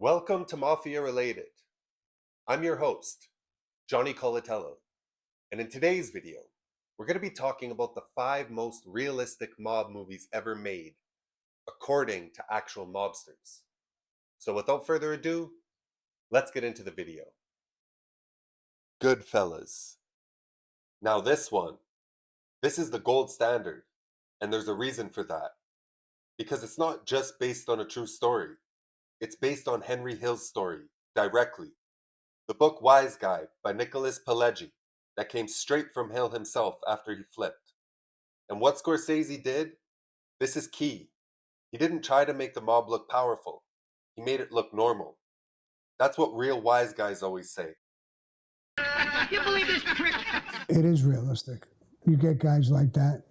Welcome to Mafia Related. I'm your host, Johnny Colatello, and in today's video, we're going to be talking about the 5 most realistic mob movies ever made, according to actual mobsters. So without further ado, let's get into the video. Goodfellas. Now this is the gold standard, and there's a reason for that. Because it's not just based on a true story. It's based on Henry Hill's story, directly. The book Wiseguy by Nicholas Pileggi, that came straight from Hill himself after he flipped. And what Scorsese did? This is key. He didn't try to make the mob look powerful. He made it look normal. That's what real wise guys always say. You believe this prick? It is realistic. You get guys like that,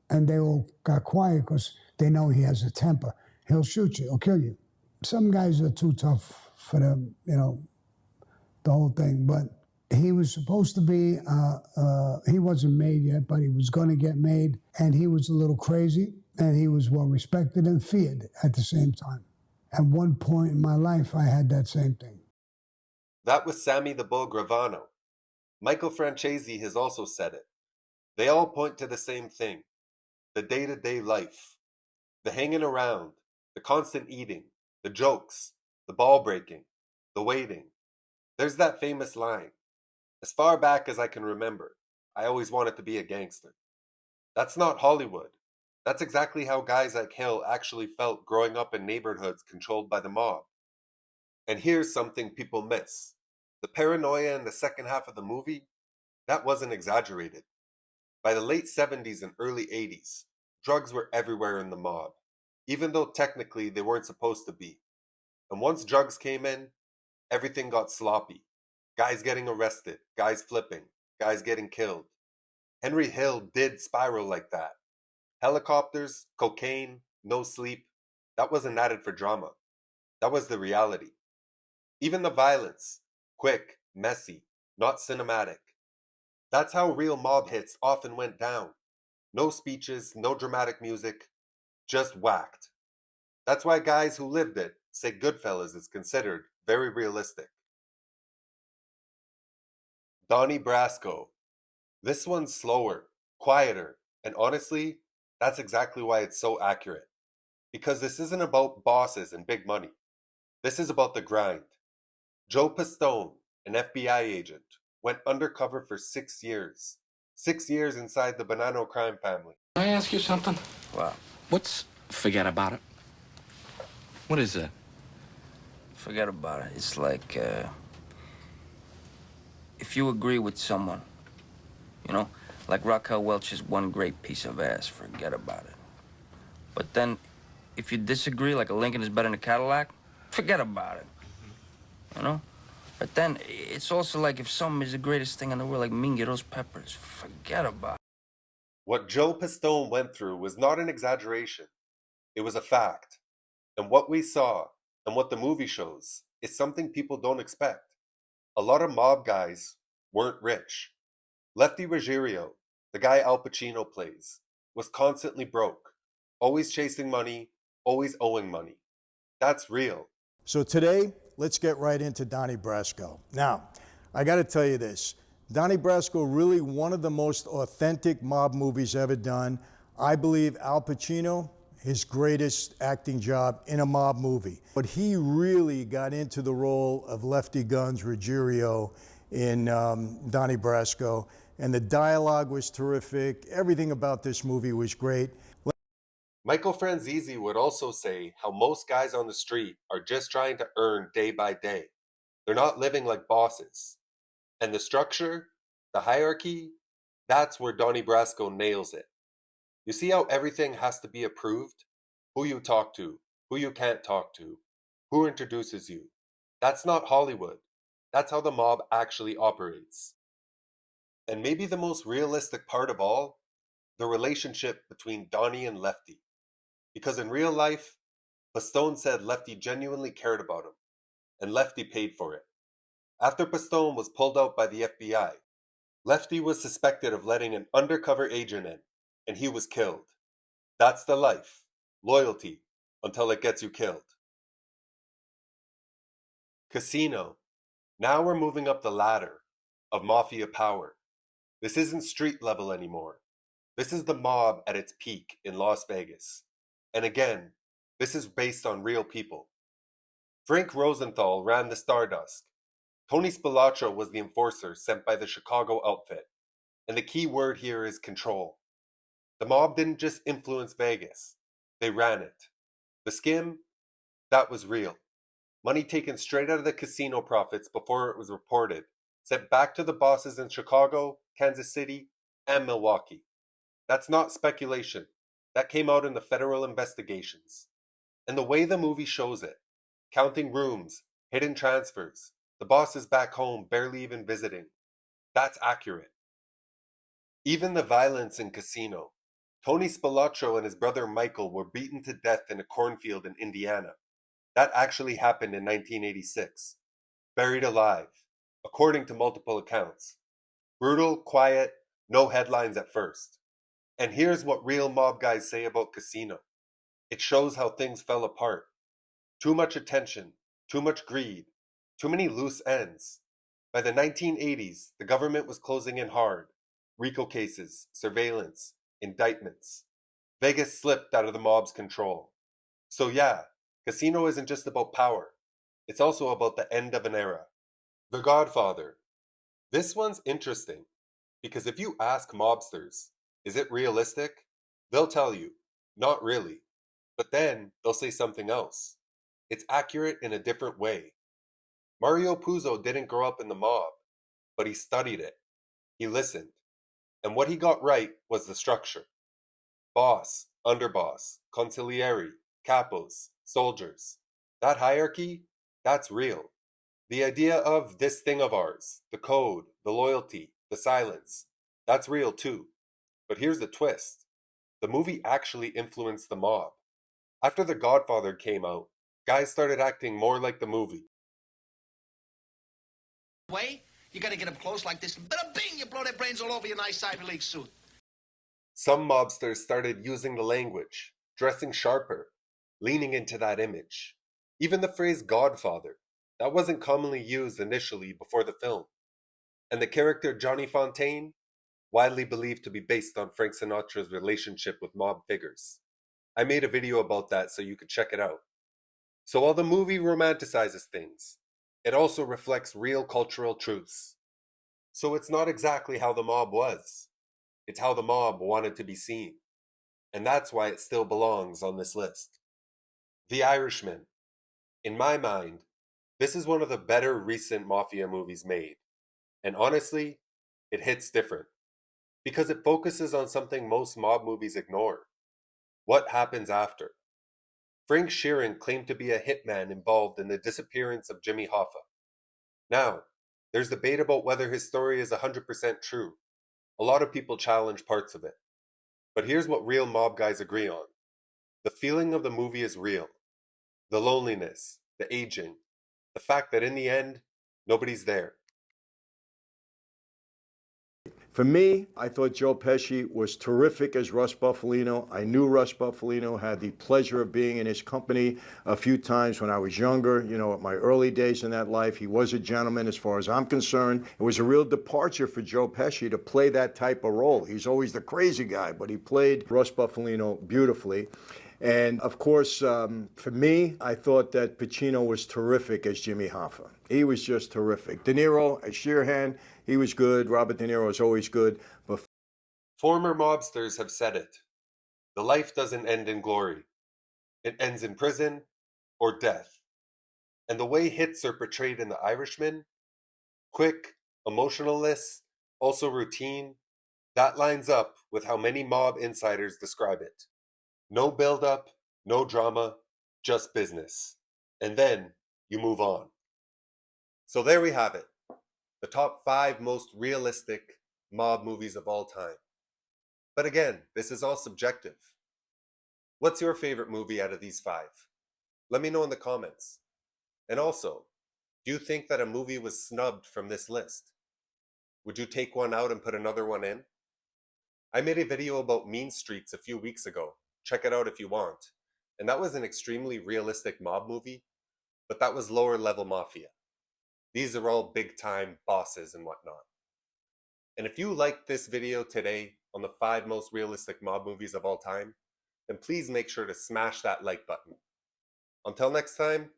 and they all got quiet because they know he has a temper. He'll shoot you. He'll kill you. Some guys are too tough for them, the whole thing. But he was supposed to be, he wasn't made yet, but he was going to get made. And he was a little crazy, and he was well respected and feared at the same time. At one point in my life, I had that same thing. That was Sammy the Bull Gravano. Michael Francese has also said it. They all point to the same thing. The day-to-day life. The hanging around. The constant eating. The jokes. The ball breaking. The waiting. There's that famous line. As far back as I can remember, I always wanted to be a gangster. That's not Hollywood. That's exactly how guys like Hill actually felt growing up in neighborhoods controlled by the mob. And here's something people miss. The paranoia in the second half of the movie, that wasn't exaggerated. By the late 70s and early 80s, drugs were everywhere in the mob, even though technically they weren't supposed to be. And once drugs came in, everything got sloppy. Guys getting arrested, guys flipping, guys getting killed. Henry Hill did spiral like that. Helicopters, cocaine, no sleep, that wasn't added for drama. That was the reality. Even the violence, quick, messy, not cinematic. That's how real mob hits often went down. No speeches, no dramatic music, just whacked. That's why guys who lived it say Goodfellas is considered very realistic. Donnie Brasco. This one's slower, quieter, and honestly, that's exactly why it's so accurate. Because this isn't about bosses and big money. This is about the grind. Joe Pistone, an FBI agent, went undercover for 6 years. 6 years inside the Bonanno crime family. Can I ask you something? What? What's forget about it? What is that? Forget about it. It's like, if you agree with someone, like Raquel Welch's one great piece of ass, forget about it. But then, if you disagree, like a Lincoln is better than a Cadillac, forget about it. But then, it's also like if something is the greatest thing in the world, like Mingiros peppers, forget about it. What Joe Pistone went through was not an exaggeration. It was a fact. And what we saw, and what the movie shows, is something people don't expect. A lot of mob guys weren't rich. Lefty Ruggiero, the guy Al Pacino plays, was constantly broke, always chasing money, always owing money. That's real. So today, let's get right into Donnie Brasco. Now, I got to tell you this. Donnie Brasco, really one of the most authentic mob movies ever done. I believe Al Pacino, his greatest acting job in a mob movie. But he really got into the role of Lefty Guns Ruggiero in Donnie Brasco. And the dialogue was terrific. Everything about this movie was great. Michael Francese would also say how most guys on the street are just trying to earn day by day. They're not living like bosses. And the structure, the hierarchy, that's where Donnie Brasco nails it. You see how everything has to be approved? Who you talk to, who you can't talk to, who introduces you. That's not Hollywood. That's how the mob actually operates. And maybe the most realistic part of all, the relationship between Donnie and Lefty. Because in real life, Pistone said Lefty genuinely cared about him, and Lefty paid for it. After Pistone was pulled out by the FBI, Lefty was suspected of letting an undercover agent in, and he was killed. That's the life. Loyalty, until it gets you killed. Casino. Now we're moving up the ladder of mafia power. This isn't street level anymore. This is the mob at its peak in Las Vegas. And again, this is based on real people. Frank Rosenthal ran the Stardust. Tony Spilotro was the enforcer sent by the Chicago outfit. And the key word here is control. The mob didn't just influence Vegas. They ran it. The skim, that was real. Money taken straight out of the casino profits before it was reported, sent back to the bosses in Chicago, Kansas City, and Milwaukee. That's not speculation. That came out in the federal investigations. And the way the movie shows it, counting rooms, hidden transfers, the bosses back home barely even visiting, that's accurate. Even the violence in Casino. Tony Spilotro and his brother Michael were beaten to death in a cornfield in Indiana. That actually happened in 1986. Buried alive, according to multiple accounts. Brutal, quiet, no headlines at first. And here's what real mob guys say about Casino. It shows how things fell apart. Too much attention, too much greed, too many loose ends. By the 1980s, the government was closing in hard. RICO cases, surveillance, indictments. Vegas slipped out of the mob's control. So yeah, Casino isn't just about power. It's also about the end of an era. The Godfather. This one's interesting, because if you ask mobsters, is it realistic? They'll tell you, not really. But then they'll say something else. It's accurate in a different way. Mario Puzo didn't grow up in the mob, but he studied it. He listened. And what he got right was the structure. Boss, underboss, consigliere, capos, soldiers. That hierarchy, that's real. The idea of this thing of ours, the code, the loyalty, the silence, that's real too. But here's the twist. The movie actually influenced the mob. After The Godfather came out, guys started acting more like the movie. Way, you gotta get up close like this, and bada bing, you blow their brains all over your nice Ivy League suit. Some mobsters started using the language, dressing sharper, leaning into that image. Even the phrase Godfather, that wasn't commonly used initially before the film. And the character Johnny Fontaine, widely believed to be based on Frank Sinatra's relationship with mob figures. I made a video about that so you could check it out. So while the movie romanticizes things, it also reflects real cultural truths. So it's not exactly how the mob was. It's how the mob wanted to be seen. And that's why it still belongs on this list. The Irishman. In my mind, this is one of the better recent Mafia movies made. And honestly, it hits different. Because it focuses on something most mob movies ignore. What happens after? Frank Sheeran claimed to be a hitman involved in the disappearance of Jimmy Hoffa. Now, there's debate about whether his story is 100% true. A lot of people challenge parts of it. But here's what real mob guys agree on. The feeling of the movie is real. The loneliness, the aging, the fact that in the end, nobody's there. For me, I thought Joe Pesci was terrific as Russ Bufalino. I knew Russ Bufalino, had the pleasure of being in his company a few times when I was younger, at my early days in that life. He was a gentleman as far as I'm concerned. It was a real departure for Joe Pesci to play that type of role. He's always the crazy guy, but he played Russ Bufalino beautifully. And of course, for me, I thought that Pacino was terrific as Jimmy Hoffa. He was just terrific. De Niro as Sheerhan, he was good. Robert De Niro is always good. But former mobsters have said it. The life doesn't end in glory. It ends in prison or death. And the way hits are portrayed in The Irishman, quick, emotionless, also routine, that lines up with how many mob insiders describe it. No build-up, no drama, just business. And then you move on. So there we have it. The top 5 most realistic mob movies of all time. But again, this is all subjective. What's your favorite movie out of these 5? Let me know in the comments. And also, do you think that a movie was snubbed from this list? Would you take one out and put another one in? I made a video about Mean Streets a few weeks ago. Check it out if you want. And that was an extremely realistic mob movie, but that was lower level mafia. These are all big time bosses and whatnot. And if you liked this video today on the 5 most realistic mob movies of all time, then please make sure to smash that like button. Until next time,